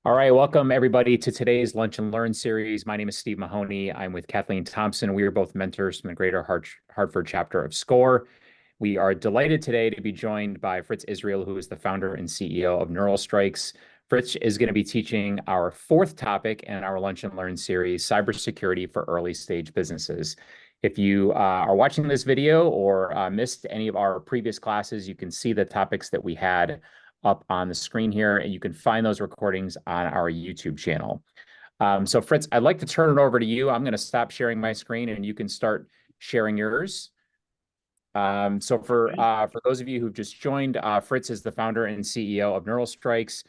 All right, welcome everybody to today's Lunch and Learn series. My name is Steve Mahoney. I'm with Kathleen Thompson. We are both mentors from the Greater Hartford chapter of SCORE. We are delighted today to be joined by Fritz Israel, who is the founder and CEO of Neuralstrikes. Fritz is going to be teaching our fourth topic in our Lunch and Learn series, cybersecurity for early stage businesses. If you are watching this video or missed any of our previous classes, you can see the topics that we had up on the screen here, and you can find those recordings on our YouTube channel. So Fritz, I'd like to turn it over to you. I'm going to stop sharing my screen and you can start sharing yours. So for those of you who've just joined, Fritz is the founder and CEO of Neuralstrikes.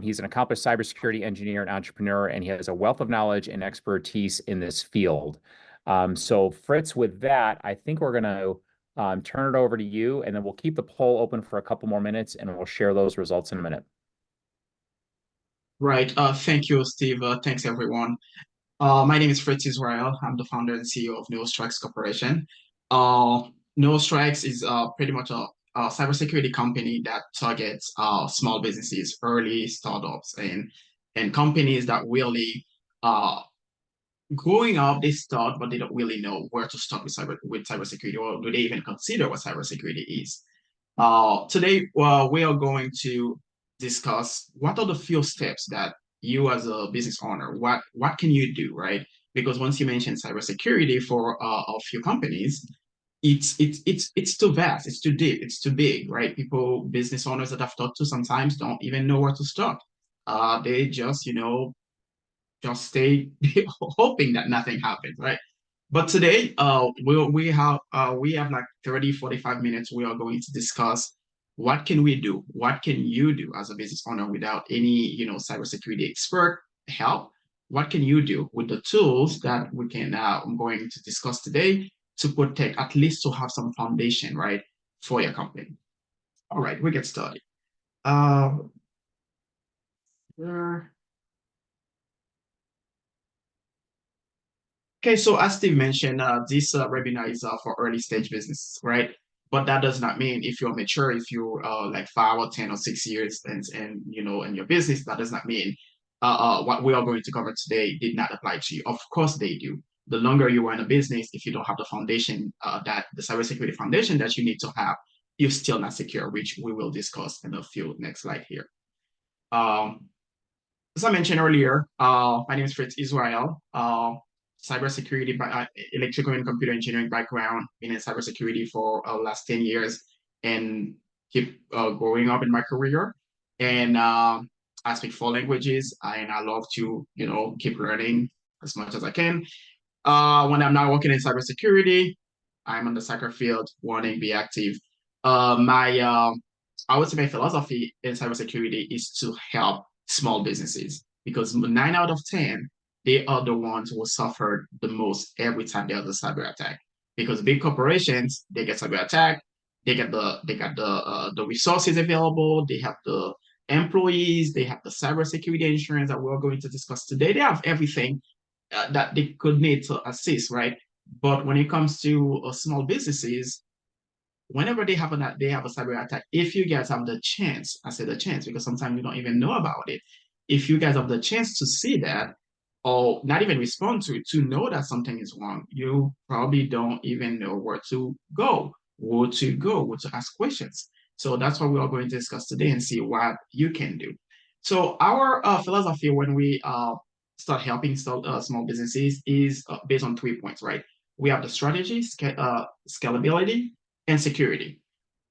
He's an accomplished cybersecurity engineer and entrepreneur, and he has a wealth of knowledge and expertise in this field. So Fritz, with that, I think we're going to turn it over to you, and then we'll keep the poll open for a couple more minutes, and we'll share those results in a minute. Right. Thank you, Steve. Thanks, everyone. My name is Fritz Israel. I'm the founder and CEO of Neuralstrikes Corporation. Uh, Neuralstrikes is pretty much a cybersecurity company that targets small businesses, early startups, and companies that really growing up. They start, but they don't really know where to start with cybersecurity, or do they even consider what cybersecurity is. Today, we are going to discuss what are the few steps that you as a business owner, what can you do, right? Because once you mention cybersecurity for a few companies, it's too vast, it's too deep, it's too big, right? People, business owners that I've talked to sometimes don't even know where to start. They just, just stay hoping that nothing happens, right? But today, we have like 30, 45 minutes. We are going to discuss what can we do? What can you do as a business owner without any, cybersecurity expert help? What can you do with the tools that I'm going to discuss today to protect, at least to have some foundation, right, for your company? All right, we get started. Uh, Okay, so as Steve mentioned, this webinar is for early stage business, right? But that does not mean if you're mature, if you're like 5 or 10 or 6 years and in your business, that does not mean what we are going to cover today did not apply to you. Of course they do. The longer you are in a business, if you don't have the foundation, that the cybersecurity foundation that you need to have, you're still not secure, which we will discuss in a few next slide here. Um, as I mentioned earlier, my name is Fritz Israel. Cybersecurity, electrical and computer engineering background, been in cybersecurity for the last 10 years and keep growing up in my career. And I speak 4 languages, and I love to, keep learning as much as I can. When I'm not working in cybersecurity, I'm on the soccer field, wanting to be active. I would say my philosophy in cybersecurity is to help small businesses, because 9 out of 10, they are the ones who suffer the most every time there's a cyber attack. Because big corporations, they get cyber attack, they got the resources available, they have the employees, they have the cybersecurity insurance that we're going to discuss today. They have everything that they could need to assist, right? But when it comes to small businesses, whenever they have a cyber attack, if you guys have the chance, I say the chance because sometimes you don't even know about it. If you guys have the chance to see that, or not even respond to it, to know that something is wrong, you probably don't even know where to go, where to ask questions. So that's what we are going to discuss today and see what you can do. So our philosophy when we start helping small businesses is based on 3 points, right? We have the strategy, scalability, and security.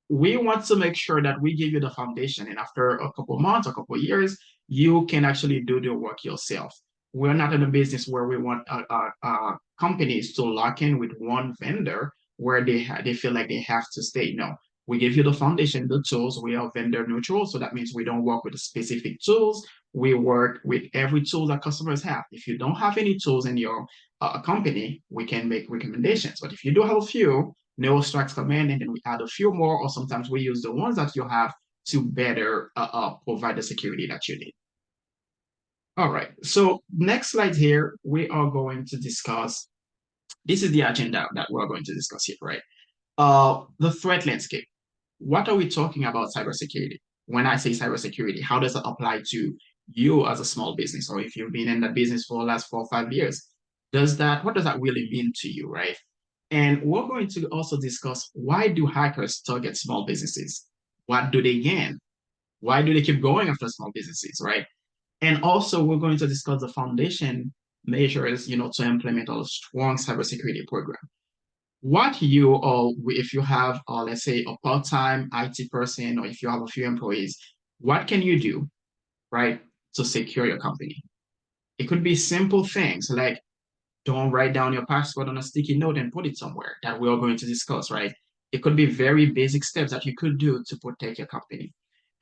We want to make sure that we give you the foundation, and after a couple of months, a couple of years, you can actually do the work yourself. We're not in a business where we want companies to lock in with one vendor where they feel like they have to stay. No, we give you the foundation, the tools. We are vendor neutral, so that means we don't work with specific tools. We work with every tool that customers have. If you don't have any tools in your company, we can make recommendations. But if you do have a few, Neuralstrikes command, and then we add a few more, or sometimes we use the ones that you have to better provide the security that you need. All right, so next slide here, we are going to discuss, this is the agenda that we're going to discuss here, right? The threat landscape. What are we talking about cybersecurity? When I say cybersecurity, how does it apply to you as a small business, or if you've been in that business for the last 4 or 5 years, what does that really mean to you, right? And we're going to also discuss, why do hackers target small businesses? What do they gain? Why do they keep going after small businesses, right? And also, we're going to discuss the foundation measures, to implement a strong cybersecurity program. What you, or if you have, let's say, a part-time IT person, or if you have a few employees, what can you do, right, to secure your company? It could be simple things like, don't write down your password on a sticky note and put it somewhere, that we are going to discuss, right? It could be very basic steps that you could do to protect your company.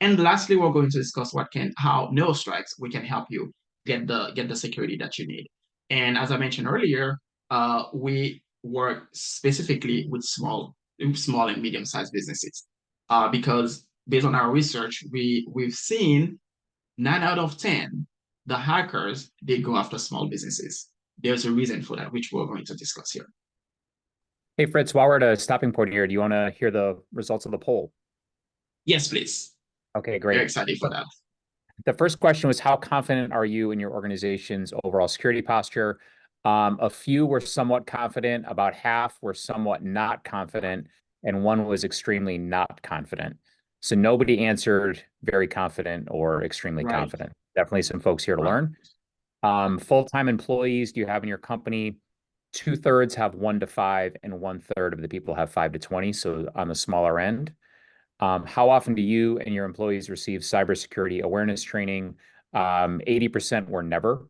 And lastly, we're going to discuss how Neuralstrikes we can help you get the security that you need. And as I mentioned earlier, we work specifically with small and medium-sized businesses, because based on our research, we've seen 9 out of 10, the hackers, they go after small businesses. There's a reason for that, which we're going to discuss here. Hey, Fritz, while we're at a stopping point here, do you want to hear the results of the poll? Yes, please. Okay, Very great. excited for that. The first question was, how confident are you in your organization's overall security posture? A few were somewhat confident, about half were somewhat not confident, and one was extremely not confident. So nobody answered very confident or extremely Right. confident. Definitely some folks here to Right. learn. Full-time employees do you have in your company? 2/3 have 1 to 5, and 1/3 of the people have 5 to 20, so on the smaller end. How often do you and your employees receive cybersecurity awareness training? 80% were never.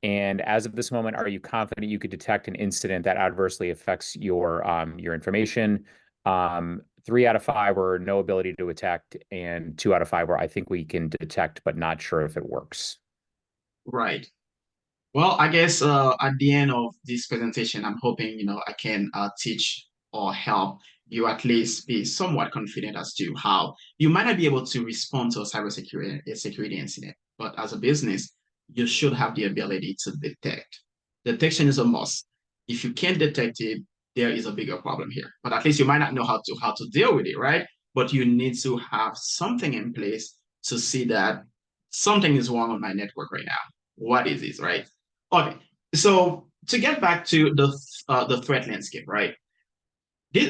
And as of this moment, are you confident you could detect an incident that adversely affects your information? 3 out of 5 were no ability to detect, and 2 out of 5 were I think we can detect, but not sure if it works. Right. Well, I guess at the end of this presentation, I'm hoping I can teach or help you at least be somewhat confident as to how you might not be able to respond to a security incident, but as a business, you should have the ability to detect. Detection is a must. If you can't detect it, there is a bigger problem here. But at least you might not know how to deal with it, right? But you need to have something in place to see that something is wrong with my network right now. What is this, right? Okay, so to get back to the threat landscape, right?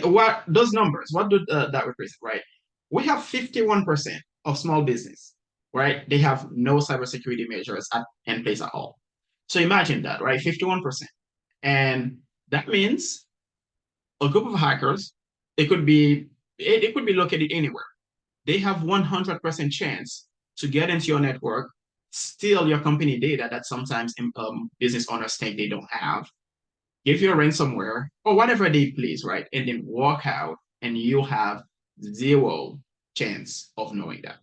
What those numbers? What do that represent, right? We have 51% of small business, right? They have no cybersecurity measures in place at all. So imagine that, right? 51%, and that means a group of hackers. It could be located anywhere. They have 100% chance to get into your network, steal your company data that sometimes business owners think they don't have, give you a ransomware or whatever they please, right? And then walk out, and you have zero chance of knowing that,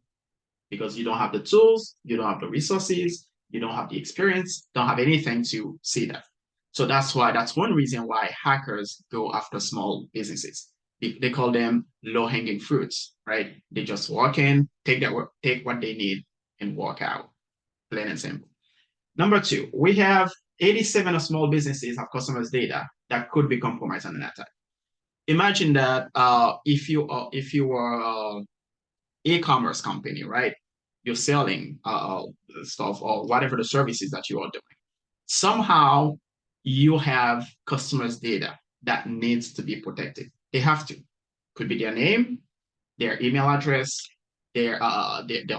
because you don't have the tools, you don't have the resources, you don't have the experience, don't have anything to see that. So that's one reason why hackers go after small businesses. They call them low-hanging fruits, right? They just walk in, take what they need, and walk out, plain and simple. Number two, we have 87 of small businesses have customers' data that could be compromised on an attack. Imagine that if you were e-commerce company, right? You're selling stuff or whatever the services that you are doing. Somehow you have customers' data that needs to be protected. They have to. Could be their name, their email address, their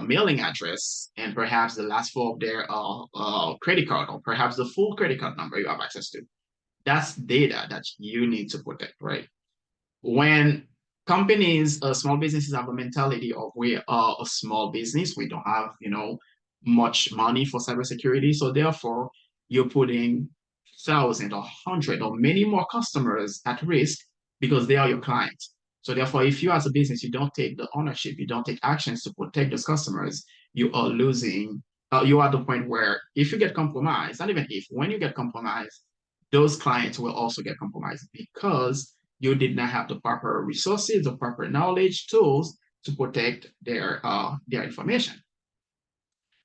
mailing address, and perhaps the last four of their credit card, or perhaps the full credit card number you have access to. That's data that you need to protect, right? When small businesses have a mentality of, we are a small business, we don't have, much money for cybersecurity. So therefore, you're putting thousands or hundred or many more customers at risk because they are your clients. So therefore, if you as a business, you don't take the ownership, you don't take actions to protect those customers, you are losing. You are at the point where if you get compromised, not even if, when you get compromised, those clients will also get compromised because you did not have the proper resources, the proper knowledge, tools to protect their information.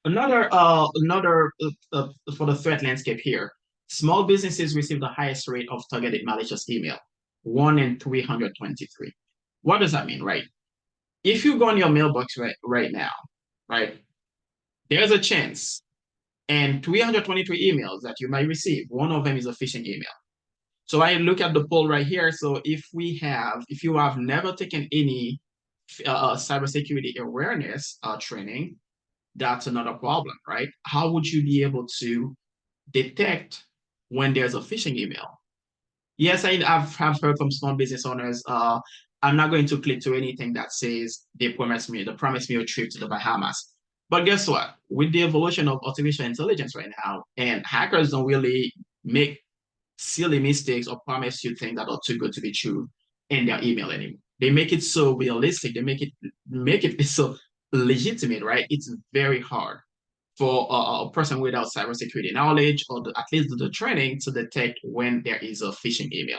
Another for the threat landscape here, small businesses receive the highest rate of targeted malicious email, 1 in 323. What does that mean, right? If you go on your mailbox right now, right, there's a chance, and 323 emails that you might receive, one of them is a phishing email. So I look at the poll right here. So if you have never taken any cybersecurity awareness training, that's another problem, right? How would you be able to detect when there's a phishing email? Yes, have heard from small business owners. I'm not going to click to anything that says they promised me a trip to the Bahamas. But guess what? With the evolution of artificial intelligence right now, and hackers don't really make silly mistakes or promise you things that are too good to be true in their email anymore. They make it so realistic. They make it so legitimate, right? It's very hard for a person without cybersecurity knowledge or at least the training to detect when there is a phishing email.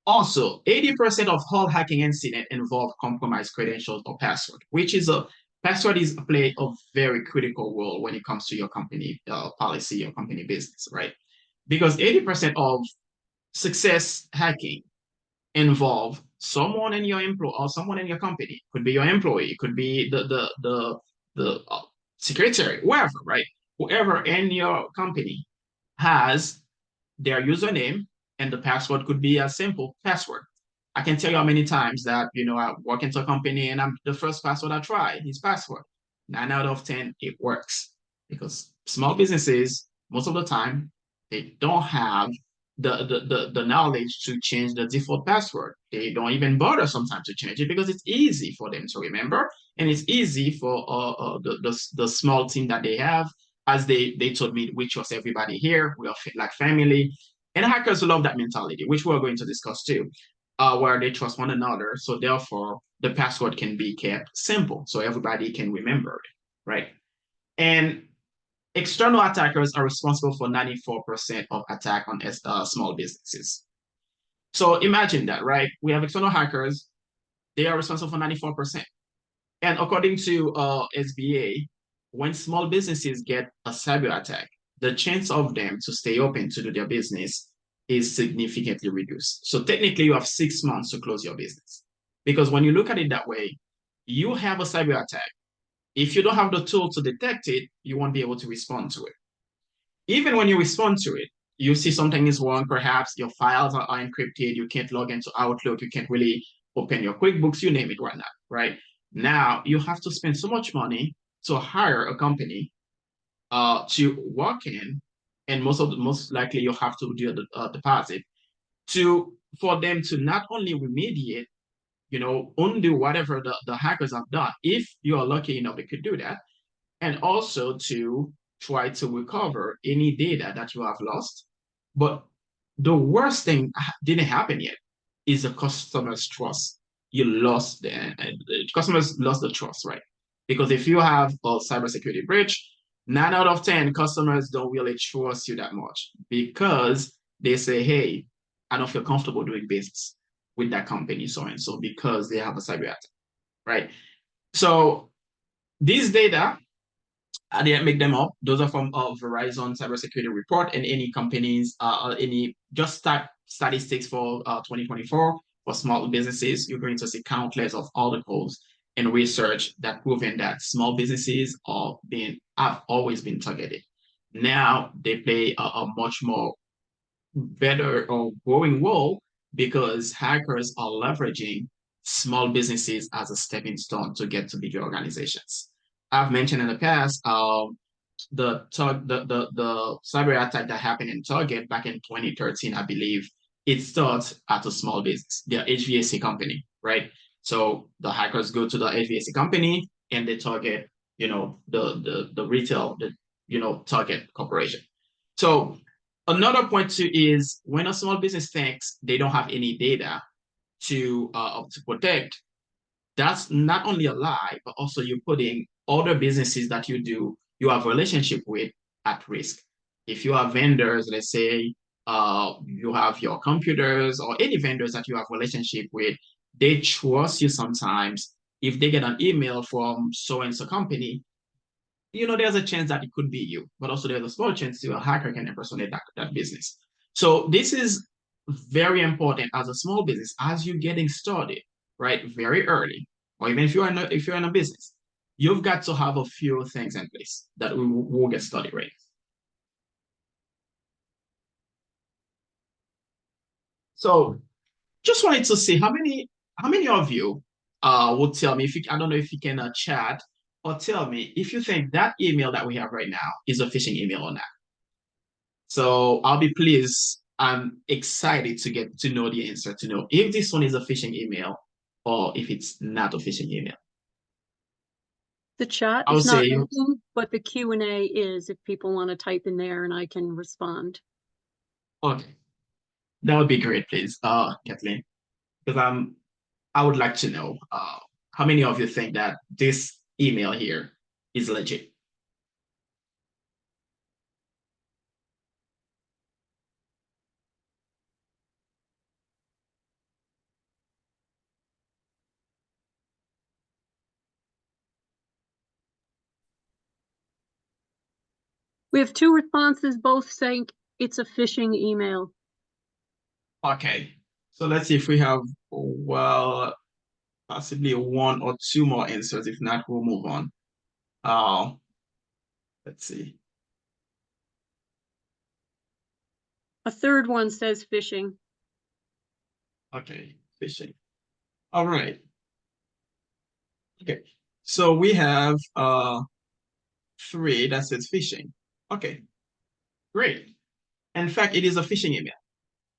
Also, 80% of all hacking incidents involve compromised credentials or password, which is a password is play a very critical role when it comes to your company policy or company business, right? Because 80% of success hacking involve someone in your employ or someone in your company. Could be your employee, could be the secretary, whoever, right? Whoever in your company has their username, and the password could be a simple password. I can tell you how many times that I work into a company and I'm the first password I try is password. 9 out of 10 it works because small businesses most of the time they don't have the knowledge to change the default password. They don't even bother sometimes to change it because it's easy for them to remember and it's easy for the small team that they have. As they told me, we trust everybody here. We are like family. And hackers love that mentality, which we're going to discuss too, where they trust one another. So therefore, the password can be kept simple so everybody can remember it, right? And external attackers are responsible for 94% of attack on small businesses. So imagine that, right? We have external hackers. They are responsible for 94%. And according to SBA, when small businesses get a cyber attack, the chance of them to stay open to do their business is significantly reduced. So technically, you have 6 months to close your business. Because when you look at it that way, you have a cyber attack. If you don't have the tool to detect it, you won't be able to respond to it. Even when you respond to it, you see something is wrong. Perhaps your files are encrypted. You can't log into Outlook. You can't really open your QuickBooks, you name it right now, right? Now you have to spend so much money to hire a company to work in, and most likely you have to do a deposit to for them to not only remediate, undo whatever the hackers have done. If you are lucky enough, they could do that, and also to try to recover any data that you have lost. But the worst thing didn't happen yet is the customer's trust. You lost the customers lost the trust, right? Because if you have a cybersecurity breach, 9 out of 10 customers don't really trust you that much because they say, hey, I don't feel comfortable doing business with that company, so and so, because they have a cyber attack, right? So these data I didn't make them up. Those are from Verizon cybersecurity report and any companies, any just statistics for 2024 for small businesses. You're going to see countless of articles and research that proven that small businesses have always been targeted. Now they play a much more better or growing role because hackers are leveraging small businesses as a stepping stone to get to bigger organizations. I've mentioned in the past the cyber attack that happened in Target back in 2013, I believe. It starts at a small business, their HVAC company, right? So the hackers go to the HVAC company and they target, the retail, Target corporation. So another point too is when a small business thinks they don't have any data to protect, that's not only a lie, but also you're putting other businesses that you have a relationship with at risk. If you have vendors, let's say you have your computers or any vendors that you have a relationship with, they trust you sometimes. If they get an email from so and so company, there's a chance that it could be you, but also there's a small chance that a hacker can impersonate that business. So this is very important as a small business, as you're getting started, right? Very early, or even if you're in a business. you've got to have a few things in place that will get started right. So just wanted to see how many of you would tell me if you, I don't know if you can chat or tell me if you think that email that we have right now is a phishing email or not. So I'll be pleased. I'm excited to get to know the answer to know if this one is a phishing email or if it's not a phishing email. The chat I would is not say, open, but the Q&A is if people want to type in there and I can respond. okay, that would be great, please, Kathleen, because I would like to know how many of you think that this email here is legit. We have 2 responses, both saying it's a phishing email. Okay, so let's see if we have, well, possibly 1 or 2 more answers. If not, we'll move on. Let's see. A third one says phishing. Okay, phishing. All right. Okay, so we have 3 that says phishing. Okay, great. In fact, it is a phishing email.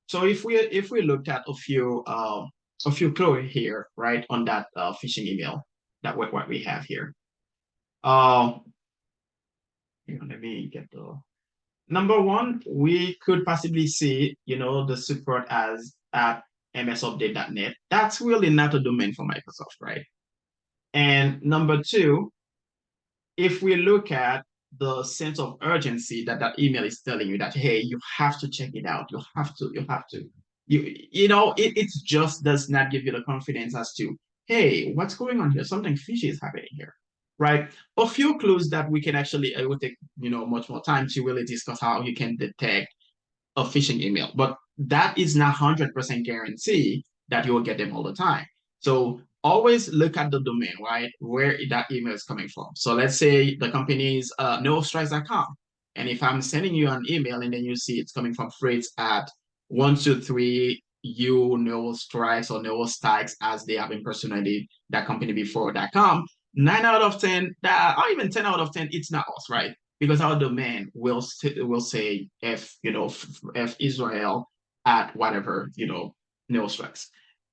So if we looked at a few clues here, right, on that phishing email, that what we have here. Let me get the number one. We could possibly see, the support as at msupdate.net. That's really not a domain for Microsoft, right? And number two, if we look at the sense of urgency that that email is telling you that, hey, you have to check it out, it just does not give you the confidence as to, hey, what's going on here, something fishy is happening here, right? A few clues that we can actually, it would take much more time to really discuss how you can detect a phishing email, but that is not 100% guarantee that you will get them all the time. So always look at the domain, right? Where that email is coming from. So let's say the company is Neuralstrikes.com. And if I'm sending you an email and then you see it's coming from Fritz at 123 you Neuralstrikes or Neuralstrikes as they have impersonated that company before.com, 9 out of 10, or even 10 out of 10, it's not us, right? Because our domain will say F Israel at whatever, Neuralstrikes.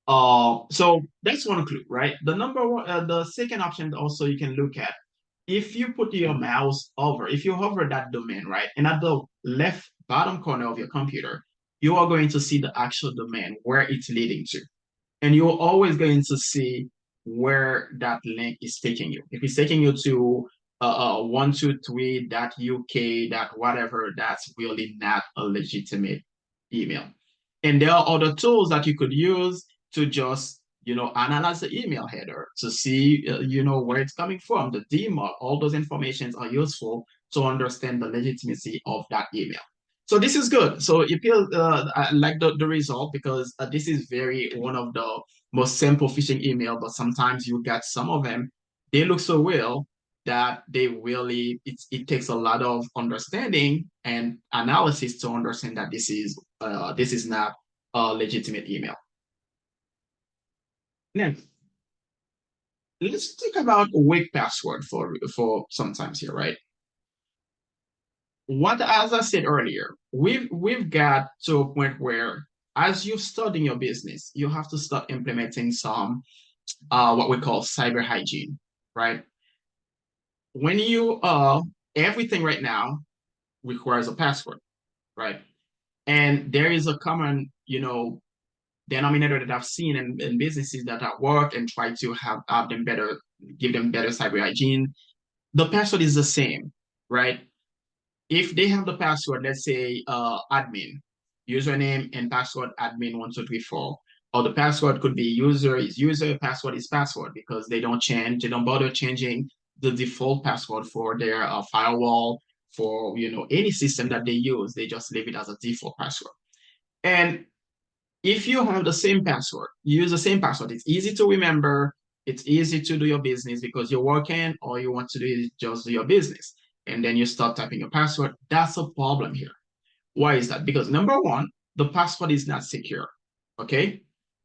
So that's one clue, right? The second option also you can look at, if you put your mouse over, if you hover that domain, right, and at the left bottom corner of your computer, you are going to see the actual domain where it's leading to, and you're always going to see where that link is taking you. If it's taking you to 123.uk, whatever, that's really not a legitimate email. And there are other tools that you could use to just analyze the email header to see where it's coming from, the DMARC. All those informations are useful to understand the legitimacy of that email. So this is good. So if you like the result, because this is one of the most simple phishing email, but sometimes you get some of them, they look so well that it takes a lot of understanding and analysis to understand that this is not a legitimate email. Next, let's talk about a weak password for sometimes here, right? As I said earlier, we've got to a point where as you start in your business, you have to start implementing some what we call cyber hygiene, right? When everything right now requires a password, right? And there is a common, denominator that I've seen in businesses that have worked and try to have them give them better cyber hygiene. The password is the same, right? If they have the password, let's say admin, username and password admin 1234, or the password could be user is user, password is password, because they don't bother changing the default password for their firewall, for any system that they use. They just leave it as a default password. And if you have the same password, you use the same password, it's easy to remember, It's easy to do your business because you're working, or you want to just do your business. And then you start typing your password. That's a problem here. Why is that? Because number one, the password is not secure. Okay?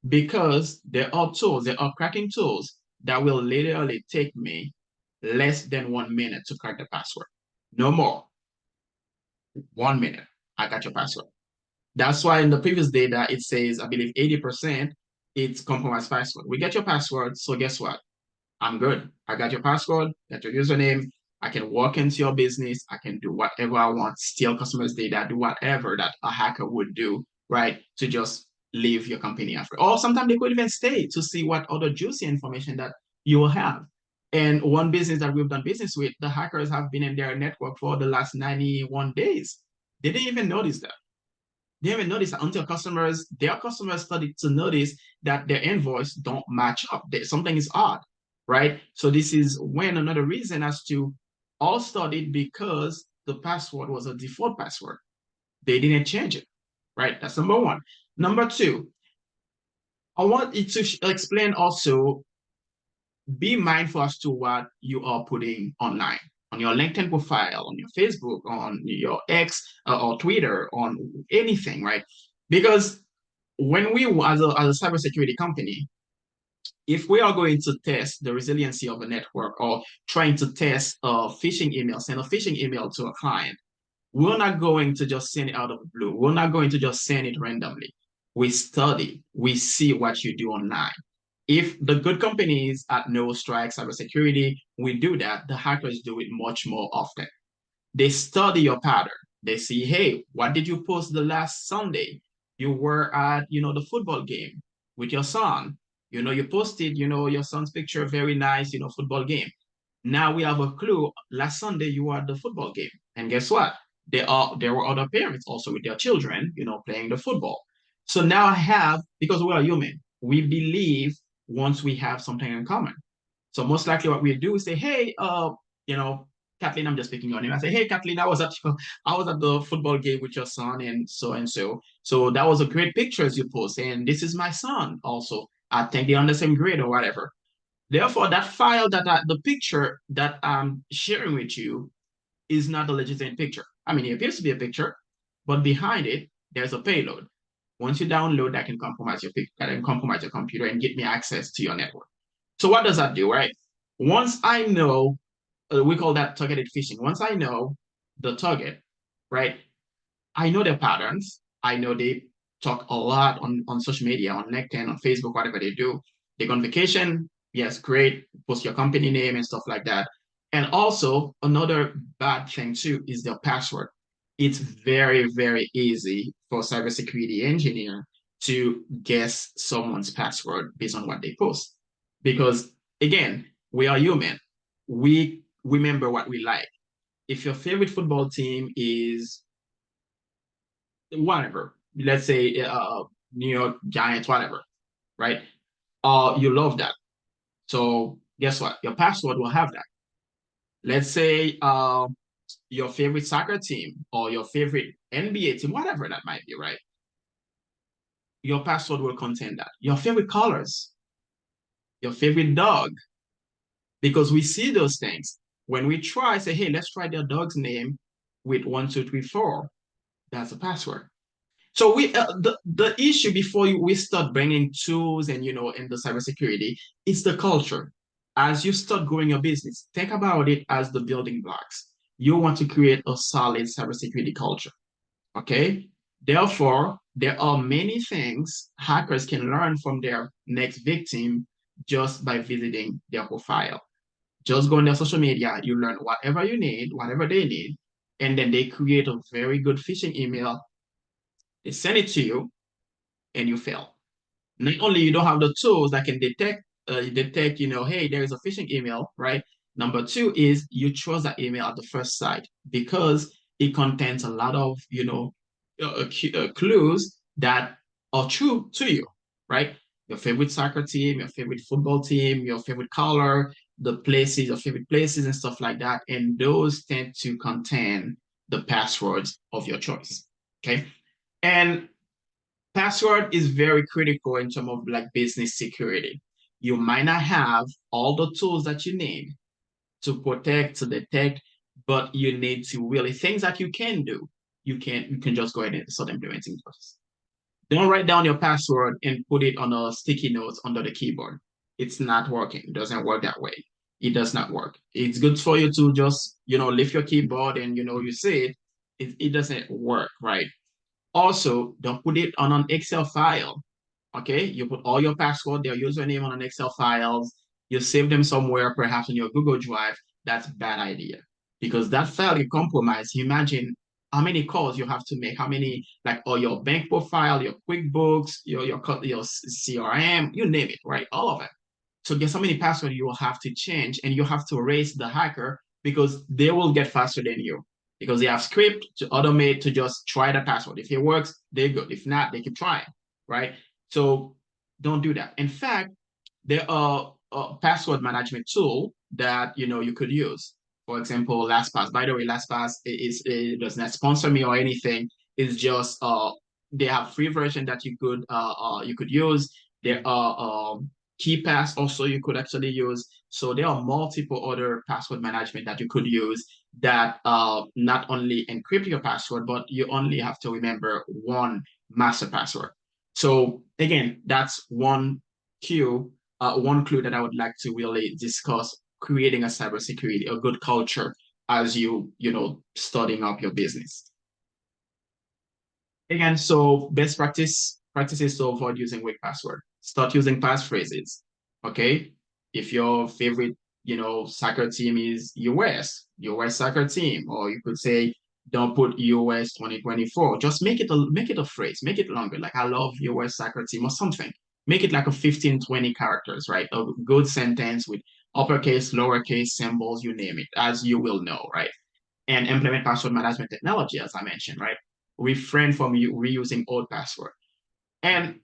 Because there are tools, there are cracking tools that will literally take me less than 1 minute to crack the password. No more. 1 minute, I got your password. That's why in the previous data, it says, I believe 80%, it's compromised password. We get your password, so guess what? I'm good. I got your password, got your username. I can walk into your business. I can do whatever I want, steal customers' data, do whatever that a hacker would do, right? To just leave your company after. Or sometimes they could even stay to see what other juicy information that you will have. And one business that we've done business with, the hackers have been in their network for the last 91 days. They didn't even notice that. They haven't noticed that until their customers started to notice that their invoice don't match up. Something is odd, right? So this is when another reason as to all started because the password was a default password. They didn't change it, right? That's number one. Number two, I want you to explain also, be mindful as to what you are putting online on your LinkedIn profile, on your Facebook, on your X or Twitter, on anything, right? Because when we, as a cybersecurity company, if we are going to test the resiliency of a network or trying to test a phishing email, send a phishing email to a client, we're not going to just send it out of the blue. We're not going to just send it randomly. We study, we see what you do online. If the good companies at Neuralstrikes, Cybersecurity, we do that, the hackers do it much more often. They study your pattern. They see, hey, what did you post the last Sunday? You were at, the football game with your son. You posted, your son's picture, very nice, football game. Now we have a clue. Last Sunday, you were at the football game. And guess what? There were other parents also with their children, playing the football. So now I have, because we are human, we believe once we have something in common. So most likely what we do is say, hey, Kathleen, I'm just picking your name. I say, hey, Kathleen, I was at the football game with your son and so and so. So that was a great picture as you post. And this is my son also. I think they're on the same grade or whatever. Therefore, that file the picture that I'm sharing with you is not a legitimate picture. I mean, it appears to be a picture, but behind it, there's a payload. Once you download, that can compromise your computer and get me access to your network. So what does that do, right? Once I know, we call that targeted phishing. Once I know the target, right? I know their patterns. I know they talk a lot on social media, on LinkedIn, on Facebook, whatever they do. They go on vacation. Yes, great. Post your company name and stuff like that. And also, another bad thing too is their password. It's very, very easy for a cybersecurity engineer to guess someone's password based on what they post. Because again, we are human. We remember what we like. If your favorite football team is whatever, let's say New York Giants, whatever, right? You love that. So guess what? Your password will have that. Let's say your favorite soccer team or your favorite NBA team, whatever that might be, right? Your password will contain that. Your favorite colors, your favorite dog, because we see those things. When we say, hey, let's try their dog's name with 1, 2, 3, 4, that's a password. So the issue before we start bringing tools and in the cybersecurity, it's the culture. As you start growing your business, think about it as the building blocks. You want to create a solid cybersecurity culture. Okay. Therefore, there are many things hackers can learn from their next victim just by visiting their profile. Just go on their social media, you learn whatever you need, whatever they need, and then they create a very good phishing email. They send it to you, and you fail. Not only you don't have the tools that can detect, hey, there is a phishing email, right? Number two is you trust that email at the first sight because it contains a lot of, clues that are true to you, right? Your favorite soccer team, your favorite football team, your favorite color, the places, your favorite places and stuff like that. And those tend to contain the passwords of your choice, okay? And password is very critical in terms of like business security. You might not have all the tools that you need to protect, to detect, but you need to really things that you can do. You can just go ahead and start implementing those. Don't write down your password and put it on a sticky note under the keyboard. It's not working. It doesn't work that way. It does not work. It's good for you to just, lift your keyboard and, you say it. It doesn't work, right? Also, don't put it on an Excel file. Okay, you put all your password, their username on an Excel files, you save them somewhere, perhaps on your Google Drive. That's a bad idea because that file you compromise. Imagine how many calls you have to make, how many, like, all your bank profile, your QuickBooks, your CRM, you name it, right? All of it. So guess how many passwords you will have to change, and you have to raise the hacker because they will get faster than you because they have script to automate to just try the password. If it works, they're good. If not, they keep trying, right? So don't do that. In fact, there are a password management tool that you could use. For example, LastPass. By the way, LastPass it does not sponsor me or anything. It's just they have free version that you could use. There are KeyPass also you could actually use. So there are multiple other password management that you could use that not only encrypt your password, but you only have to remember one master password. So again, that's one clue that I would like to really discuss creating a cybersecurity, a good culture as starting up your business. Again, so best practices to avoid using weak password. Start using passphrases. Okay. If your favorite, soccer team is US soccer team, or you could say, don't put US 2024. Just make it a phrase, make it longer. Like, I love US soccer team or something. Make it like a 15, 20 characters, right? A good sentence with uppercase, lowercase symbols, you name it, as you will know, right? And implement password management technology, as I mentioned, right? Refrain from reusing old password. And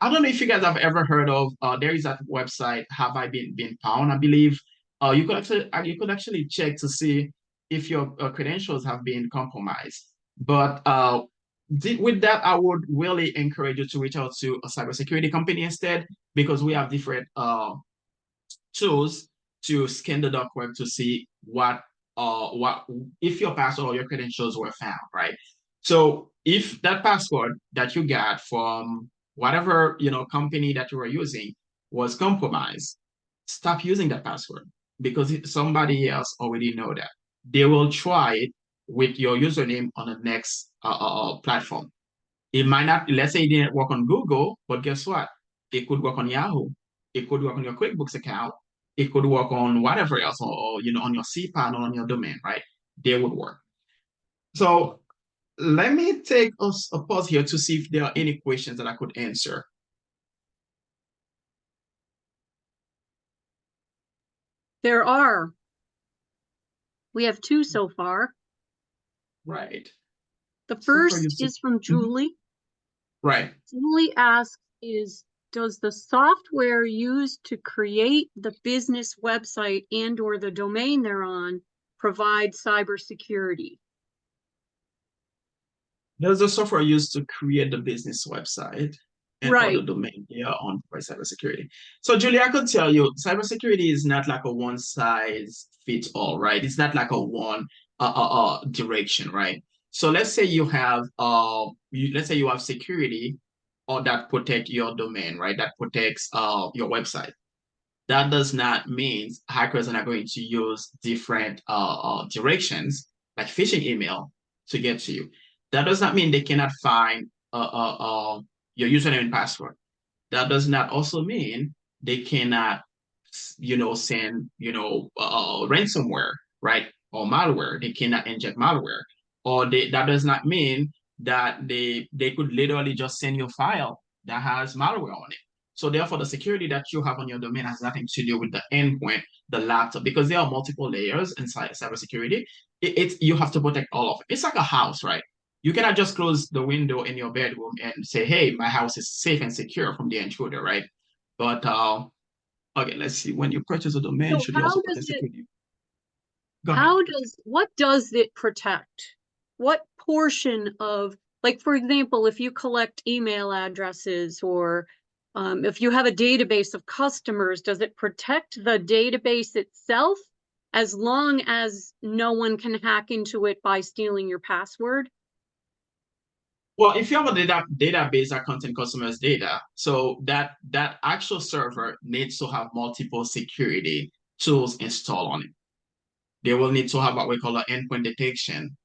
I don't know if you guys have ever heard of there is that website, Have I Been Found, I believe. You could actually check to see if your credentials have been compromised. But with that, I would really encourage you to reach out to a cybersecurity company instead, because we have different tools to scan the dark web to see what if your password or your credentials were found, right? So if that password that you got from whatever company that you were using was compromised, stop using that password, because somebody else already know that. They will try it with your username on the next platform. It might not, let's say it didn't work on Google, but guess what? It could work on Yahoo. It could work on your QuickBooks account. It could work on whatever else, or on your CPAN or on your domain, right? They would work. So let me take a pause here to see if there are any questions that I could answer. There are. We have two so far. Right. The first is from Julie. Right. Julie asks, does the software used to create the business website and or the domain they're on provide cybersecurity? There's the software used to create the business website and right. other domain they are on by cybersecurity. So Julie, I could tell you, cybersecurity is not like a one size fits all, right? It's not like a one direction, right? So let's say you have security or that protect your domain, right? That protects your website. That does not mean hackers are not going to use different directions like phishing email to get to you. That does not mean they cannot find your username and password. That does not also mean they cannot, send, ransomware, right? Or malware. They cannot inject malware. Or that does not mean that they could literally just send you a file that has malware on it. So therefore, the security that you have on your domain has nothing to do with the endpoint, the laptop, because there are multiple layers inside cybersecurity. You have to protect all of it. It's like a house, right? You cannot just close the window in your bedroom and say, "Hey, my house is safe and secure from the intruder," right? But okay, let's see. When you purchase a domain, So should you also protect security? What does it protect? What portion of, like, for example, if you collect email addresses or If you have a database of customers, does it protect the database itself as long as no one can hack into it by stealing your password? Well, if you have a database that contains customers' data, so that actual server needs to have multiple security tools installed on it. They will need to have what we call an endpoint detection,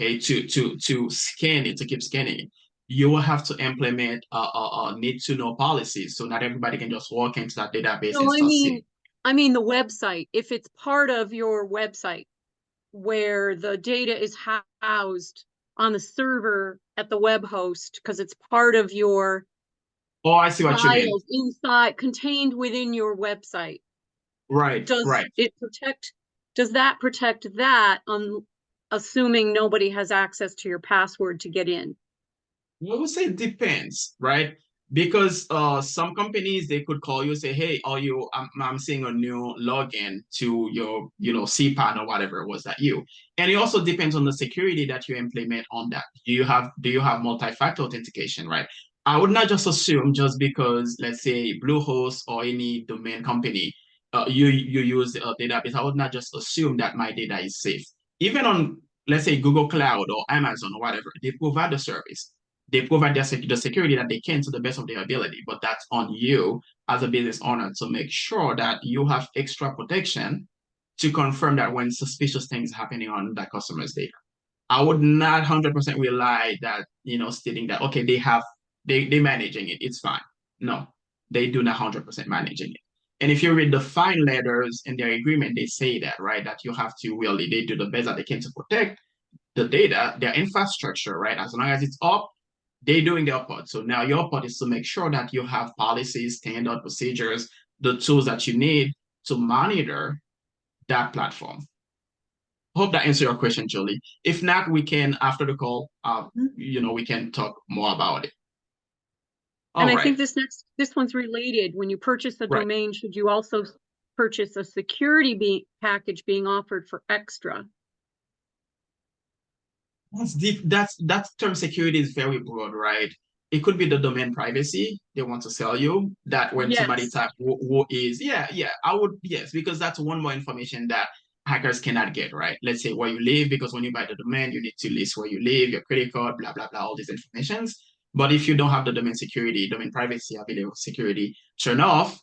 okay, to scan it, to keep scanning it. You will have to implement a need to know policies, so not everybody can just walk into that database No, and start seeing. I mean the website. If it's part of your website where the data is housed on the server at the web host because it's part of your Oh, I see what you mean. files inside, contained within your website. Right, Does right. it protect, does that protect that on assuming nobody has access to your password to get in? I would say it depends, right? Because some companies they could call you say, "Hey, are you? I'm seeing a new login to your, CPAN or whatever. Was that you?" And it also depends on the security that you implement on that. Do you have multi-factor authentication, right? I would not just assume just because let's say Bluehost or any domain company, you use a database. I would not just assume that my data is safe. Even on let's say Google Cloud or Amazon or whatever, they provide the service, they provide the security that they can to the best of their ability. But that's on you as a business owner to make sure that you have extra protection to confirm that when suspicious things happening on that customer's data. I would not 100% rely that, stating that, okay, they managing it, it's fine. No, they do not 100% managing it. And if you read the fine letters in their agreement, they say that, right, that you have to really, they do the best that they can to protect the data, their infrastructure, right? As long as it's up, they're doing their part. So now your part is to make sure that you have policies, standard procedures, the tools that you need to monitor that platform. Hope that answers your question, Julie. If not, we can after the call, we can talk more about it. And All I right, think this one's related. When you purchase a right. domain, should you also purchase a security package being offered for extra? That's deep. That term security is very broad, right? It could be the domain privacy they want to sell you. That when somebody Yes. type who is, yeah, I would yes, because that's one more information that hackers cannot get, right? Let's say where you live, because when you buy the domain, you need to list where you live, your credit card, blah blah blah, all these informations. But if you don't have the domain security, domain privacy, available security turn off,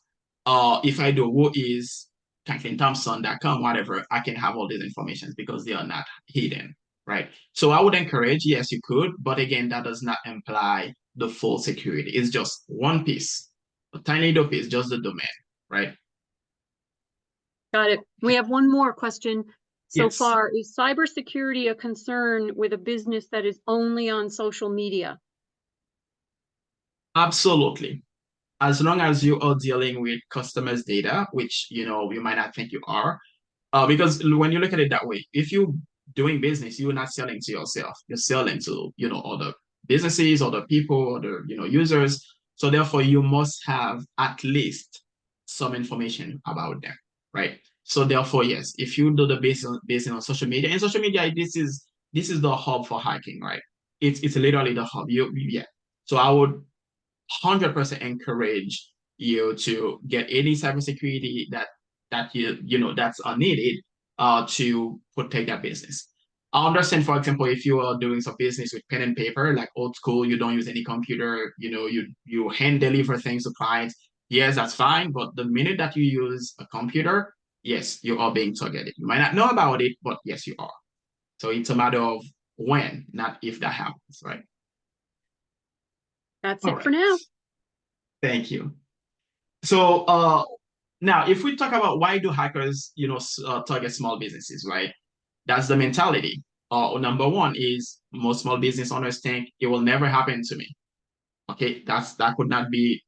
if I do who is CatherineThompson.com, whatever, I can have all these informations because they are not hidden, right? So I would encourage, yes, you could, but again, that does not imply the full security. It's just one piece, a tiny little piece, just the domain, right? Got it. We have one more question so Yes, far. Is cybersecurity a concern with a business that is only on social media? absolutely. As long as you are dealing with customers' data, which you might not think you are, because when you look at it that way, if you're doing business, you're not selling to yourself. You're selling to, other businesses, other people, other, users. So therefore, you must have at least some information about them, right? So therefore, yes, if you do the business on social media, and social media, this is the hub for hacking, right? It's literally the hub. Yeah. So I would 100% encourage you to get any cybersecurity that that's needed to protect that business. I understand, for example, if you are doing some business with pen and paper, like old school, you don't use any computer, you hand deliver things to clients. Yes, that's fine. But the minute that you use a computer, yes, you are being targeted. You might not know about it, but yes, you are. So it's a matter of when, not if that happens, right? That's All it for right. now. Thank you. So now, if we talk about why do hackers, target small businesses, right? That's the mentality. Number one is most small business owners think it will never happen to me. Okay, that could not be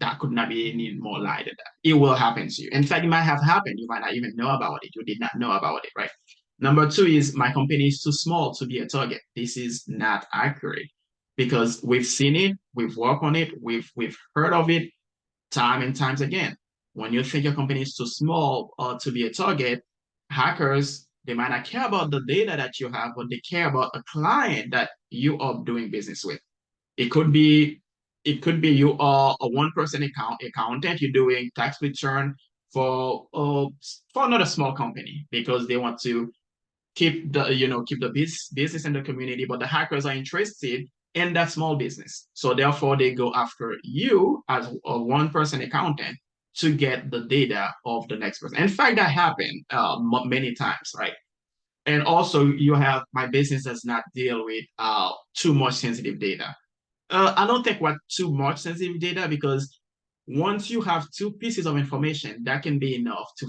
any more lie than that. It will happen to you. In fact, it might have happened. You might not even know about it. You did not know about it, right? Number two is my company is too small to be a target. This is not accurate because we've seen it, we've worked on it, we've heard of it time and times again. When you think your company is too small to be a target, hackers, they might not care about the data that you have, but they care about a client that you are doing business with. It could be It could be you are a one-person accountant. You're doing tax return for another small company because they want to keep the business in the community, but the hackers are interested in that small business. So therefore, they go after you as a one-person accountant to get the data of the next person. In fact, that happened many times, right? And also, you have my business does not deal with too much sensitive data. I don't think what too much sensitive data because once you have two pieces of information, that can be enough to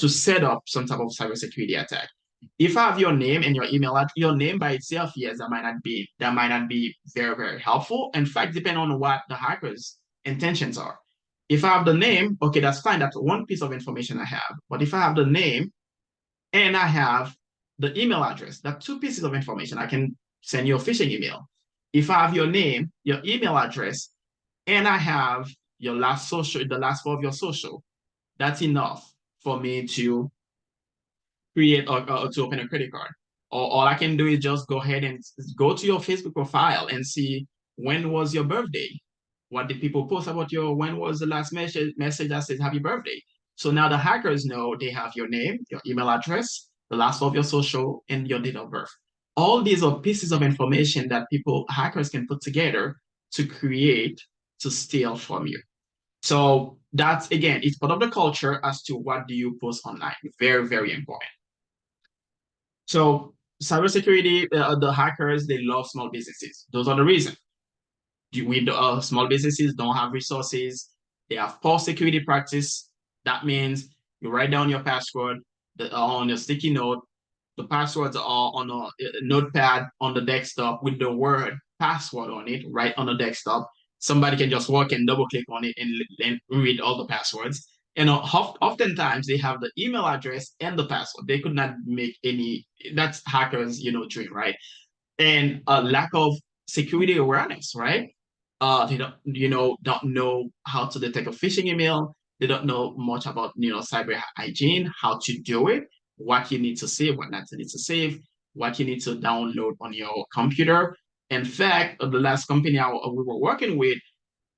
set up some type of cybersecurity attack. If I have your name and your email, your name by itself, yes, that might not be very very helpful. In fact, depending on what the hackers' intentions are. If I have the name, okay, that's fine. That's one piece of information I have. But if I have the name and I have the email address, that's two pieces of information. I can send you a phishing email. If I have your name, your email address, and I have your last social, the last four of your social, that's enough for me to create or to open a credit card. Or all I can do is just go ahead and go to your Facebook profile and see when was your birthday. What did people post about when was the last message that says happy birthday? So now the hackers know they have your name, your email address, the last of your social, and your date of birth. All these are pieces of information that hackers can put together to create, to steal from you. So that's, again, it's part of the culture as to what do you post online. Very, very important. So cybersecurity, the hackers, they love small businesses. Those are the reasons. Small businesses don't have resources. They have poor security practice. That means you write down your password on your sticky note. The passwords are on a notepad on the desktop with the word password on it, right on the desktop. Somebody can just walk and double click on it and read all the passwords. And oftentimes they have the email address and the password. They could not make any, that's hackers, dream, right? And a lack of security awareness, right? They don't know how to detect a phishing email. They don't know much about cyber hygiene, how to do it, what you need to save, what not to need to save, what you need to download on your computer. In fact, the last company we were working with,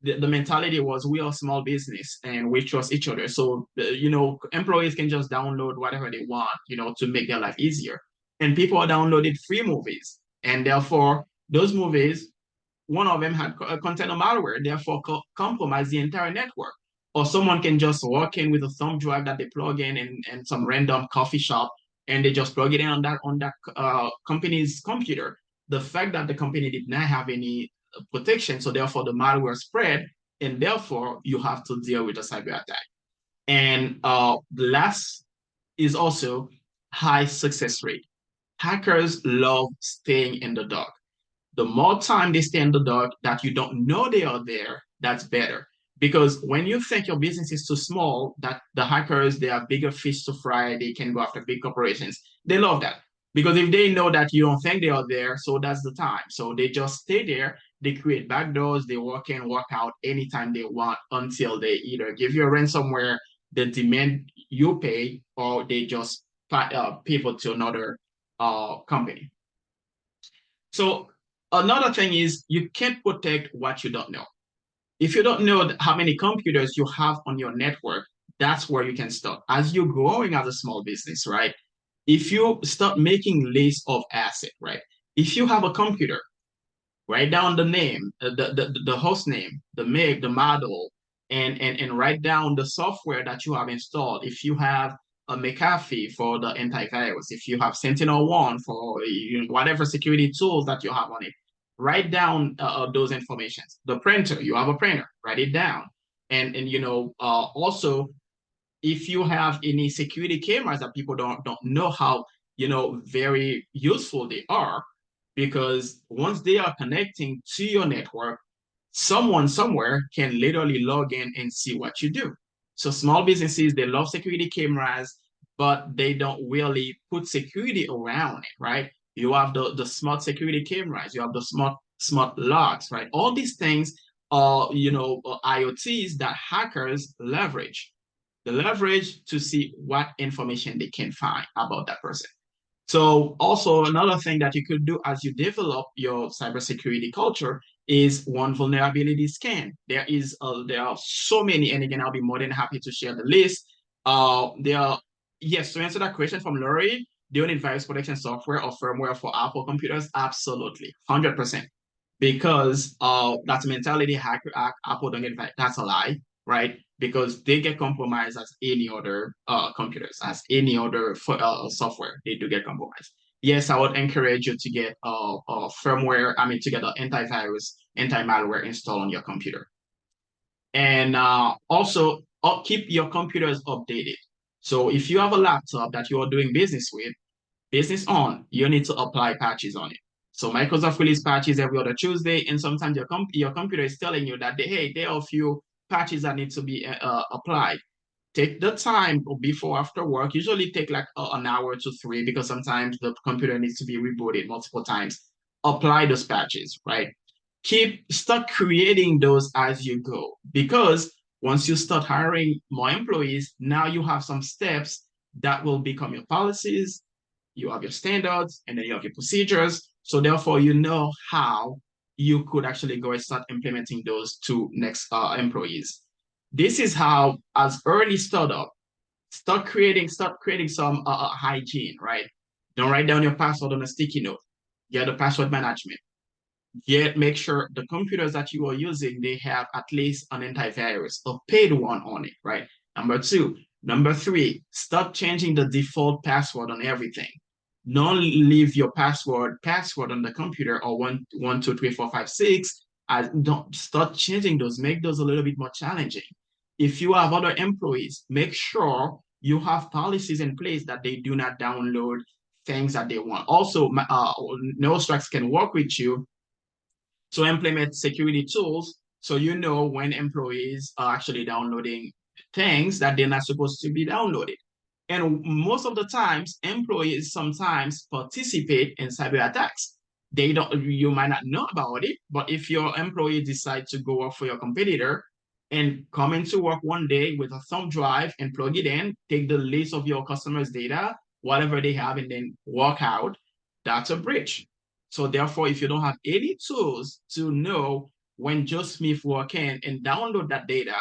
the mentality was we are a small business and we trust each other. So employees can just download whatever they want, to make their life easier. And people downloaded free movies, and therefore those movies, one of them had a content of malware, therefore compromise the entire network. Or someone can just walk in with a thumb drive that they plug in some random coffee shop, and they just plug it in on that company's computer. The fact that the company did not have any protection, so therefore the malware spread, and therefore you have to deal with a cyber attack. And the last is also high success rate. Hackers love staying in the dark. The more time they stay in the dark that you don't know they are there, that's better. Because when you think your business is too small, that the hackers, they have bigger fish to fry, they can go after big corporations. They love that. Because if they know that you don't think they are there, so that's the time. So they just stay there, they create backdoors, they walk in, walk out anytime they want until they either give you a ransomware, they demand you pay, or they just pivot to another company. So another thing is you can't protect what you don't know. If you don't know how many computers you have on your network, that's where you can start. As you're growing as a small business, right? If you start making lists of assets, right? If you have a computer, write down the name, the host name, the make, the model, and write down the software that you have installed. If you have a McAfee for the antivirus, if you have Sentinel-1 for whatever security tools that you have on it, write down those informations. The printer, you have a printer, write it down. And also, if you have any security cameras that people don't know how very useful they are, because once they are connecting to your network, someone somewhere can literally log in and see what you do. So small businesses, they love security cameras, but they don't really put security around it, right? You have the smart security cameras, you have the smart locks, right? All these things are IoTs that hackers leverage. The leverage to see what information they can find about that person. So also another thing that you could do as you develop your cybersecurity culture is one vulnerability scan. There are so many, and again, I'll be more than happy to share the list. There are Yes, to answer that question from Laurie, do you need virus protection software or firmware for Apple computers? Absolutely, 100%. Because that's a mentality hacker Apple don't get. That's a lie, right? Because they get compromised as any other computers, as any other software, they do get compromised. Yes, I would encourage you to get firmware, to get an antivirus, anti-malware installed on your computer. And also keep your computers updated. So if you have a laptop that you are doing business with, business on, you need to apply patches on it. So Microsoft release patches every other Tuesday, and sometimes your computer is telling you that hey, there are a few patches that need to be applied. Take the time before after work. Usually take like an hour to three, because sometimes the computer needs to be rebooted multiple times. Apply those patches, right? Start creating those as you go, because once you start hiring more employees, now you have some steps that will become your policies, you have your standards, and then you have your procedures. So therefore, you know how you could actually go and start implementing those to next employees. This is how, as early startup, start creating some hygiene, right? Don't write down your password on a sticky note. Get a password management. Make sure the computers that you are using, they have at least an antivirus, a paid one on it, right? Number two. Number three, start changing the default password on everything. Don't leave your password on the computer, or 1 2 3 4 5 6. Don't start changing those. Make those a little bit more challenging. If you have other employees, make sure you have policies in place that they do not download things that they want. Also, Neuralstrikes can work with you to implement security tools, so you know when employees are actually downloading things that they're not supposed to be downloaded. And most of the times, employees sometimes participate in cyber attacks. You might not know about it, but if your employee decides to go work for your competitor and come into work one day with a thumb drive and plug it in, take the list of your customers' data, whatever they have, and then walk out, that's a breach. So therefore, if you don't have any tools to know when Joe Smith walk in and download that data,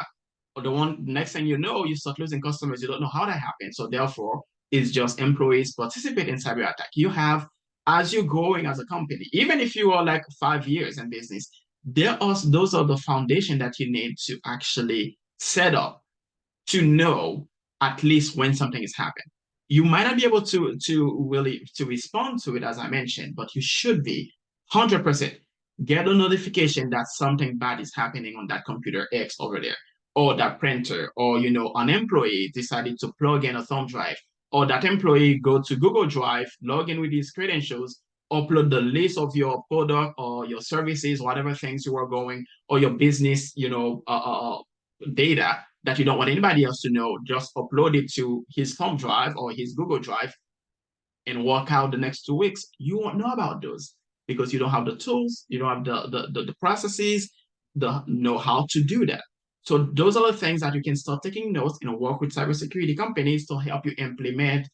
or next thing you know, you start losing customers. You don't know how that happened. So therefore, it's just employees participate in cyber attack. You have, as you're growing as a company, even if you are like 5 years in business, those are the foundation that you need to actually set up to know at least when something is happening. You might not be able to really to respond to it, as I mentioned, but you should be 100% get a notification that something bad is happening on that computer X over there, or that printer, or an employee decided to plug in a thumb drive, or that employee go to Google Drive, log in with his credentials, upload the list of your product or your services, whatever things you are going, or your business, data that you don't want anybody else to know, just upload it to his thumb drive or his Google Drive and walk out the next 2 weeks. You won't know about those because you don't have the tools, you don't have the processes, the know how to do that. So those are the things that you can start taking notes and work with cybersecurity companies to help you implement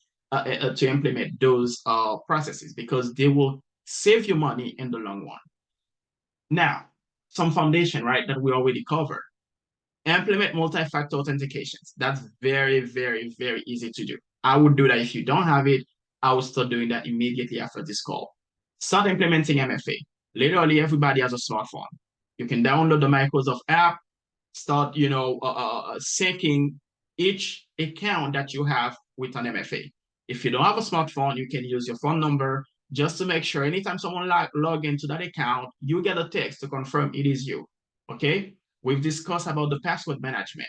those processes, because they will save you money in the long run. Now, some foundation, right, that we already covered. Implement multi-factor authentications. That's very, very, very easy to do. I would do that. If you don't have it, I would start doing that immediately after this call. Start implementing MFA. Literally, everybody has a smartphone. You can download the Microsoft app, start, syncing each account that you have with an MFA. If you don't have a smartphone, you can use your phone number just to make sure anytime someone log into that account, you get a text to confirm it is you. Okay? We've discussed about the password management.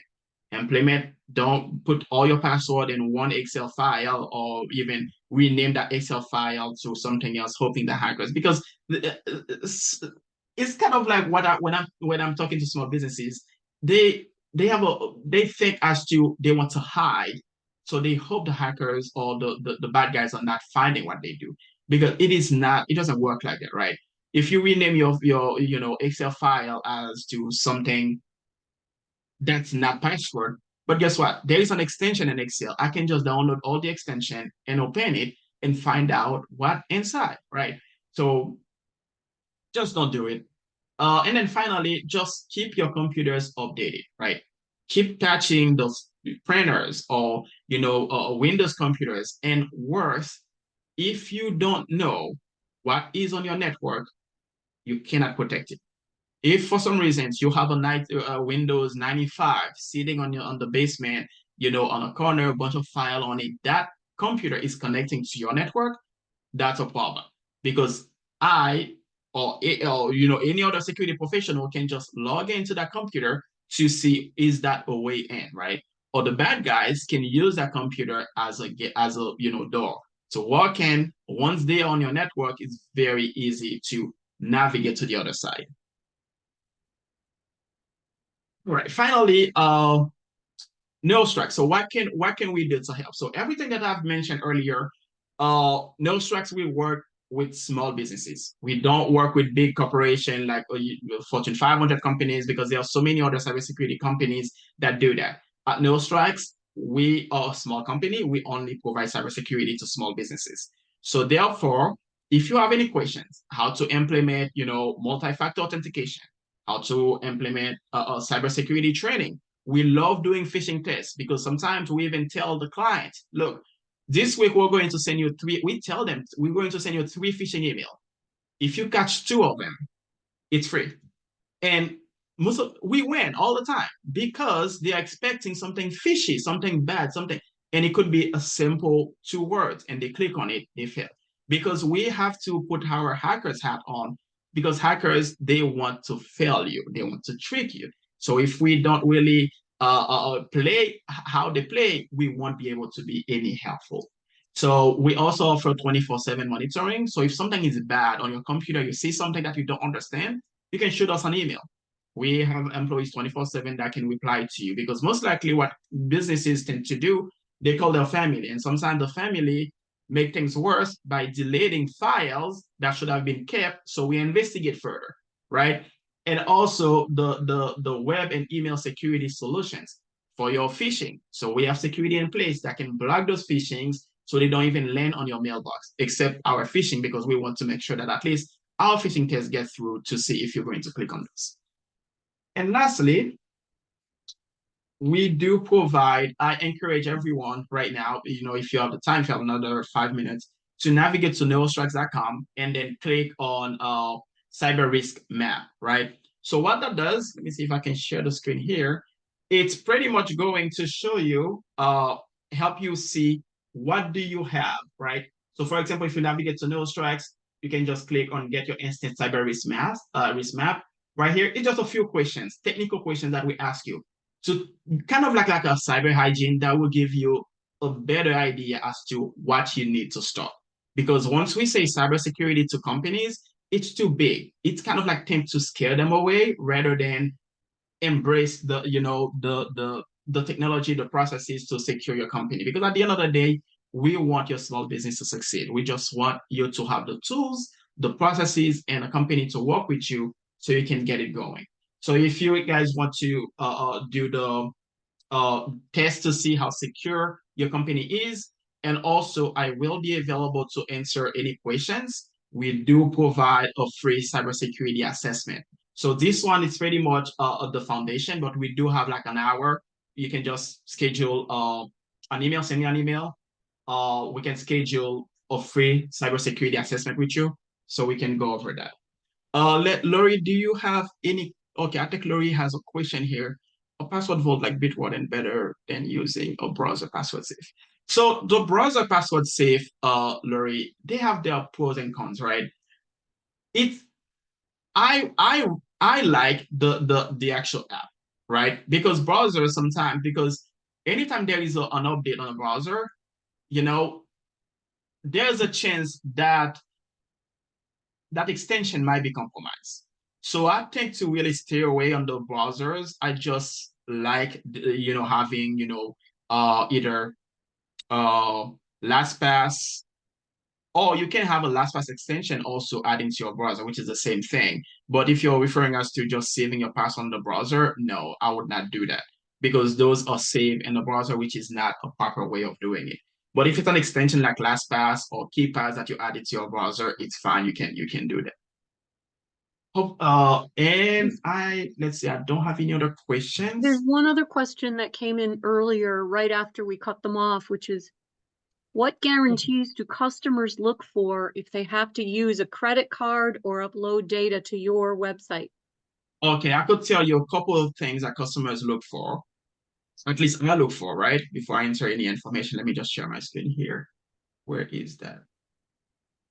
Don't put all your password in one Excel file, or even rename that Excel file to something else, hoping the hackers, because it's kind of like when I'm talking to small businesses, they they think as to they want to hide, so they hope the hackers or the bad guys are not finding what they do, because it doesn't work like that, right? If you rename your Excel file as to something that's not password, but guess what? There is an extension in Excel. I can just download all the extension and open it, and find out what inside, right? So just don't do it. And then finally, just keep your computers updated, right? Keep patching those printers or Windows computers. And worse, if you don't know what is on your network, you cannot protect it. If for some reasons you have a Windows 95 sitting on the basement, on a corner, a bunch of file on it, that computer is connecting to your network, that's a problem. Because I or any other security professional can just log into that computer to see is that a way in, right? Or the bad guys can use that computer as a door. So walk in, once they're on your network, it's very easy to navigate to the other side. All right. Finally, Neuralstrikes. So what can we do to help? So everything that I've mentioned earlier, Neuralstrikes we work with small businesses. We don't work with big corporation like Fortune 500 companies because there are so many other cybersecurity companies that do that. At Neuralstrikes, we are a small company. We only provide cybersecurity to small businesses. So therefore, if you have any questions, how to implement, multi-factor authentication, how to implement cybersecurity training. We love doing phishing tests because sometimes we even tell the client, look, this week we're going to send you we tell them we're going to send you 3 phishing emails. If you catch 2 of them, it's free. And we win all the time because they're expecting something fishy, something bad, something, and it could be a simple 2 words, and they click on it, they fail. Because we have to put our hackers hat on, because hackers, they want to fail you, they want to trick you. So if we don't really play how they play, we won't be able to be any helpful. So we also offer 24/7 monitoring. So if something is bad on your computer, you see something that you don't understand, you can shoot us an email. We have employees 24/7 that can reply to you because most likely what businesses tend to do, they call their family. And sometimes the family make things worse by deleting files that should have been kept. So we investigate further, right? And also the web and email security solutions for your phishing. So we have security in place that can block those phishings so they don't even land on your mailbox, except our phishing, because we want to make sure that at least our phishing test gets through to see if you're going to click on this. And lastly, we do provide, I encourage everyone right now, if you have the time, if you have another 5 minutes, to navigate to neuralstrikes.com and then click on cyber risk map, right? So what that does, let me see if I can share the screen here. It's pretty much going to show you, help you see what do you have, right? So for example, if you navigate to Neuralstrikes, you can just click on get your instant cyber risk map. Right here, it's just a few questions, technical questions that we ask you. So kind of like a cyber hygiene that will give you a better idea as to what you need to start. Because once we say cybersecurity to companies, it's too big. It's kind of like tend to scare them away rather than embrace the technology, the processes to secure your company. Because at the end of the day, we want your small business to succeed. We just want you to have the tools, the processes, and a company to work with you so you can get it going. So if you guys want to do the test to see how secure your company is, and also I will be available to answer any questions. We do provide a free cybersecurity assessment. So this one is pretty much the foundation, but we do have like an hour. You can just schedule an email, send me an email. We can schedule a free cybersecurity assessment with you so we can go over that. Lori, do you have any? Okay, I think Lori has a question here. A password vault like Bitwarden better than using a browser password safe. So the browser password safe, Lori, they have their pros and cons, right? It's I like the actual app, right? Because browsers sometimes, because anytime there is an update on a browser, there's a chance that that extension might be compromised. So I tend to really stay away on the browsers. I just like having either LastPass, or you can have a LastPass extension also adding to your browser, which is the same thing. But if you're referring us to just saving your password on the browser, no, I would not do that because those are saved in the browser, which is not a proper way of doing it. But if it's an extension like LastPass or KeePass that you add it to your browser, it's fine. You can do that. And let's see, I don't have any other questions. There's one other question that came in earlier, right after we cut them off, which is, what guarantees do customers look for if they have to use a credit card or upload data to your website? Okay, I could tell you a couple of things that customers look for. At least I look for, right? Before I enter any information, let me just share my screen here. Where is that?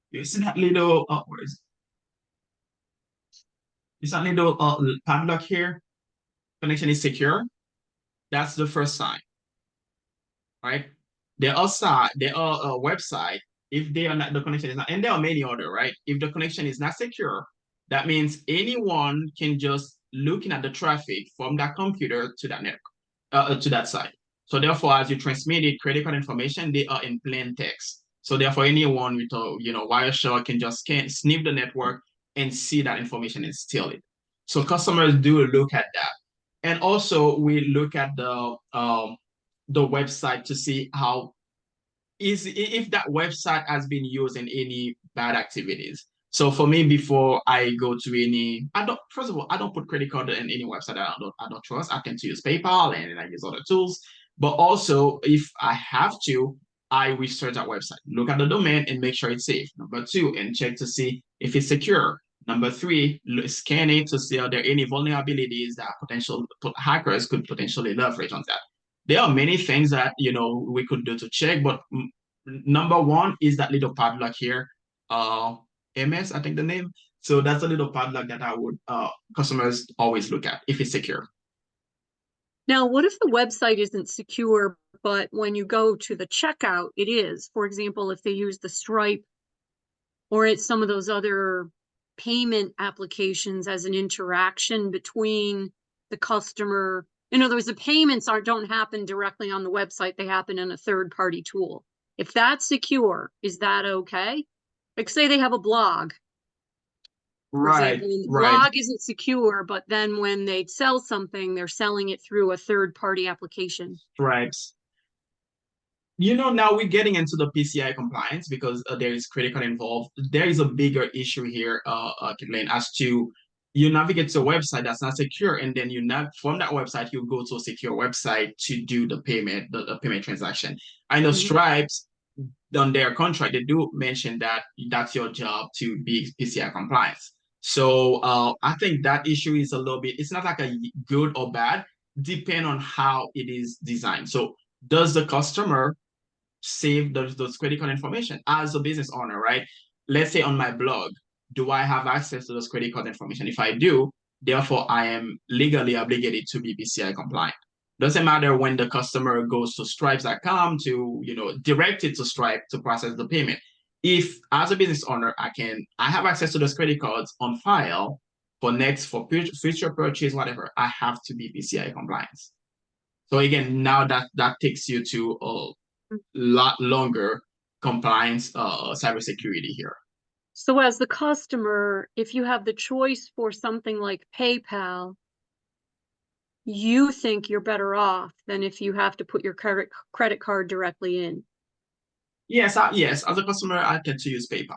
You see that little, where is it? Is that little padlock here? Connection is secure. That's the first sign, right? There are a website. If they are not, the connection is not, and there are many other, right? If the connection is not secure, that means anyone can just looking at the traffic from that computer to that network, to that site. So therefore, as you transmit it, credit card information, they are in plain text. So therefore, anyone with a Wireshark can just snip the network and see that information and steal it. So customers do look at that, and also we look at the website to see how if that website has been used in any bad activities. So for me, before I go to any, I don't. First of all, I don't put credit card in any website that I don't trust. I tend to use PayPal and I use other tools. But also, if I have to, I research that website, look at the domain, and make sure it's safe. Number two, and check to see if it's secure. Number three, scan it to see are there any vulnerabilities that potential hackers could potentially leverage on that. There are many things that we could do to check, but number one is that little padlock here, MS, I think the name. So that's a little padlock that I would customers always look at if it's secure. Now, what if the website isn't secure, but when you go to the checkout, it is? For example, if they use the Stripe or it's some of those other payment applications as an interaction between the customer. In other words, the payments don't happen directly on the website, they happen in a third-party tool. If that's secure, is that okay? Like, say they have a blog, for example, and the blog isn't secure, but then when they sell something, they're selling it through a third-party application. Stripes. Now we're getting into the PCI compliance because there is credit card involved. There is a bigger issue here, Kathleen, as to you navigate to a website that's not secure, and then from that website you go to a secure website to do the payment, the payment transaction. I know Stripes on their contract they do mention that that's your job to be PCI compliance. So I think that issue is a little bit. It's not like a good or bad, depend on how it is designed. So does the customer save those credit card information as a business owner, right? Let's say on my blog, do I have access to those credit card information? If I do, therefore I am legally obligated to be PCI compliant. Doesn't matter when the customer goes to stripes.com to direct it to Stripe to process the payment. If as a business owner I have access to those credit cards on file for future purchase, whatever, I have to be PCI compliant. So again, now that takes you to lot longer compliance cybersecurity here. So as the customer, if you have the choice for something like PayPal, you think you're better off than if you have to put your credit card directly in. Yes, yes. As a customer, I tend to use PayPal.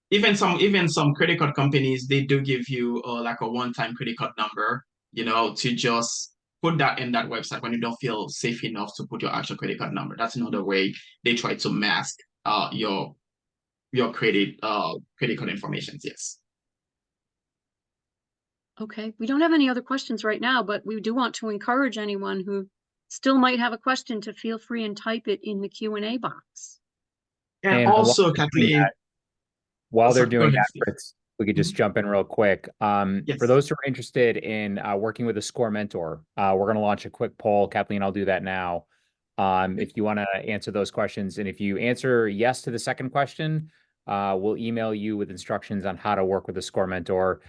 Even some credit card companies, they do give you like a one-time credit card number, to just put that in that website when you don't feel safe enough to put your actual credit card number. That's another way they try to mask your credit card information. Yes. Okay, we don't have any other questions right now, but we do want to encourage anyone who still might have a question to feel free and type it in the Q&A box. And also, Kathleen, while they're doing that, Fritz, we could just jump in real quick. Yes. For those who are interested in working with a SCORE mentor, we're going to launch a quick poll. Kathleen, I'll do that now. If you want to answer those questions, and if you answer yes to the second question, we'll email you with instructions on how to work with a SCORE mentor.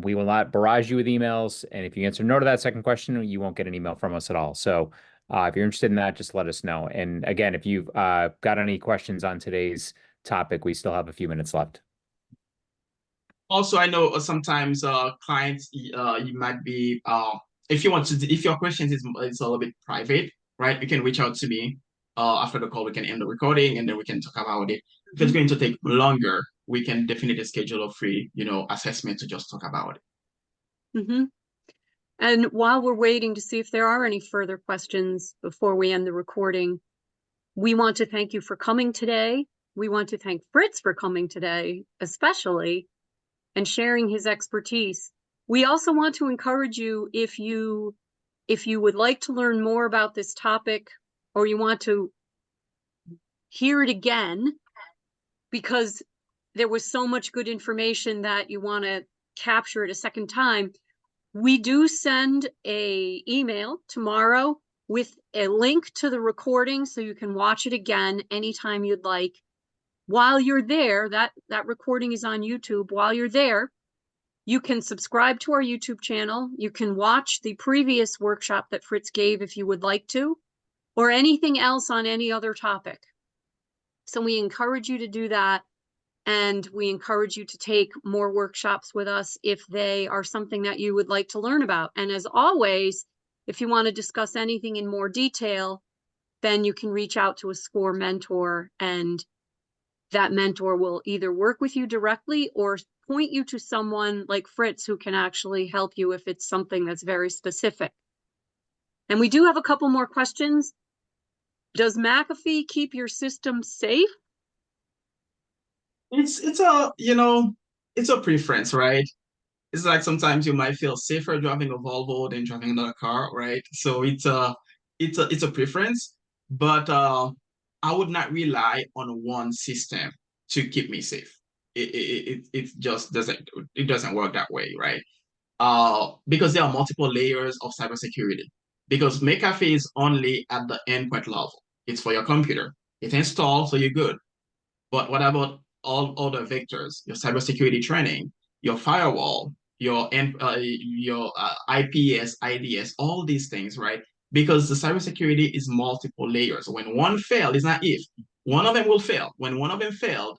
We will not barrage you with emails, and if you answer no to that second question, you won't get an email from us at all. So if you're interested in that, just let us know. And again, if you've got any questions on today's topic, we still have a few minutes left. Also, I know sometimes clients, you might be if your questions is a little bit private, right? You can reach out to me. After the call, we can end the recording and then we can talk about it. If it's going to take longer, we can definitely schedule a free, assessment to just talk about it. Mm-hmm. And while we're waiting to see if there are any further questions before we end the recording, we want to thank you for coming today. We want to thank Fritz for coming today, especially, and sharing his expertise. We also want to encourage you, if you would like to learn more about this topic, or you want to hear it again, because there was so much good information that you want to capture it a second time, we do send a email tomorrow with a link to the recording so you can watch it again anytime you'd like. While you're there, that recording is on YouTube. While you're there, you can subscribe to our YouTube channel. You can watch the previous workshop that Fritz gave if you would like to, or anything else on any other topic. So we encourage you to do that. And we encourage you to take more workshops with us if they are something that you would like to learn about. And as always, if you want to discuss anything in more detail, then you can reach out to a SCORE mentor, and that mentor will either work with you directly or point you to someone like Fritz who can actually help you if it's something that's very specific. And we do have a couple more questions. Does McAfee keep your system safe? It's a it's a preference, right? It's like sometimes you might feel safer driving a Volvo than driving another car, right? So it's a preference, but I would not rely on one system to keep me safe. It just doesn't work that way, right? Because there are multiple layers of cybersecurity. Because McAfee is only at the endpoint level. It's for your computer. It's installed, so you're good. But what about all other vectors? Your cybersecurity training, your firewall, your IPS, IDS, all these things, right? Because the cybersecurity is multiple layers. When one failed, it's not if. One of them will fail. When one of them failed,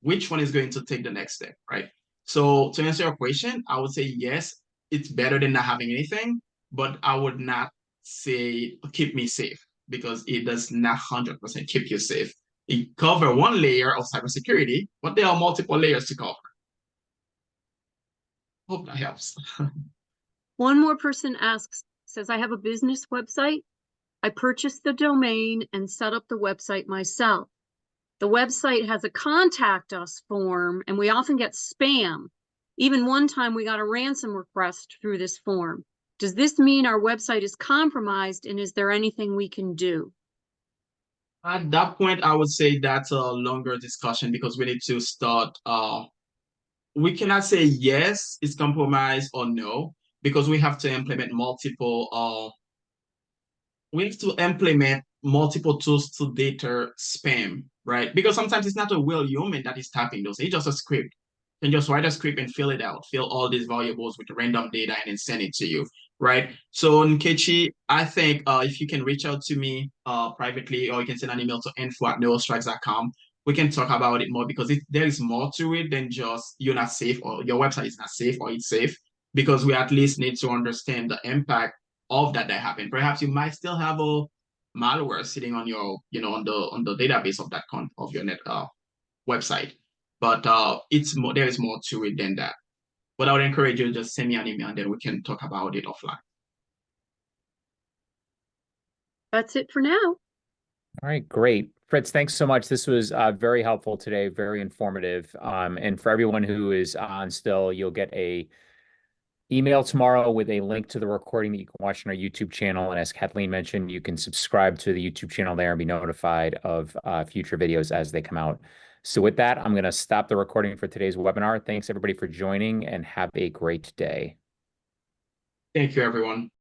which one is going to take the next step, right? So to answer your question, I would say yes, it's better than not having anything, but I would not say keep me safe because it does not 100% keep you safe. It covers one layer of cybersecurity, but there are multiple layers to cover. Hope that helps. One more person says, I have a business website. I purchased the domain and set up the website myself. The website has a contact us form, and we often get spam. Even one time we got a ransom request through this form. Does this mean our website is compromised, and is there anything we can do? At that point, I would say that's a longer discussion because we need to start. We cannot say yes, it's compromised or no, because we have to implement multiple tools to deter spam, right? Because sometimes it's not a real human that is typing those. It's just a script. You can just write a script and fill it out, fill all these variables with random data and then send it to you, right? So Nkechi, I think if you can reach out to me privately, or you can send an email to info@neuralstrikes.com, we can talk about it more because there is more to it than just you're not safe or your website is not safe or it's safe, because we at least need to understand the impact of that happened. Perhaps you might still have a malware sitting on your, on the database of of your net website. But there is more to it than that. But I would encourage you to just send me an email and then we can talk about it offline. That's it for now. All right, great. Fritz, thanks so much. This was very helpful today, very informative. And for everyone who is on still, you'll get a email tomorrow with a link to the recording that you can watch on our YouTube channel. And as Kathleen mentioned, you can subscribe to the YouTube channel there and be notified of future videos as they come out. So with that, I'm going to stop the recording for today's webinar. Thanks everybody for joining and have a great day. Thank you, everyone.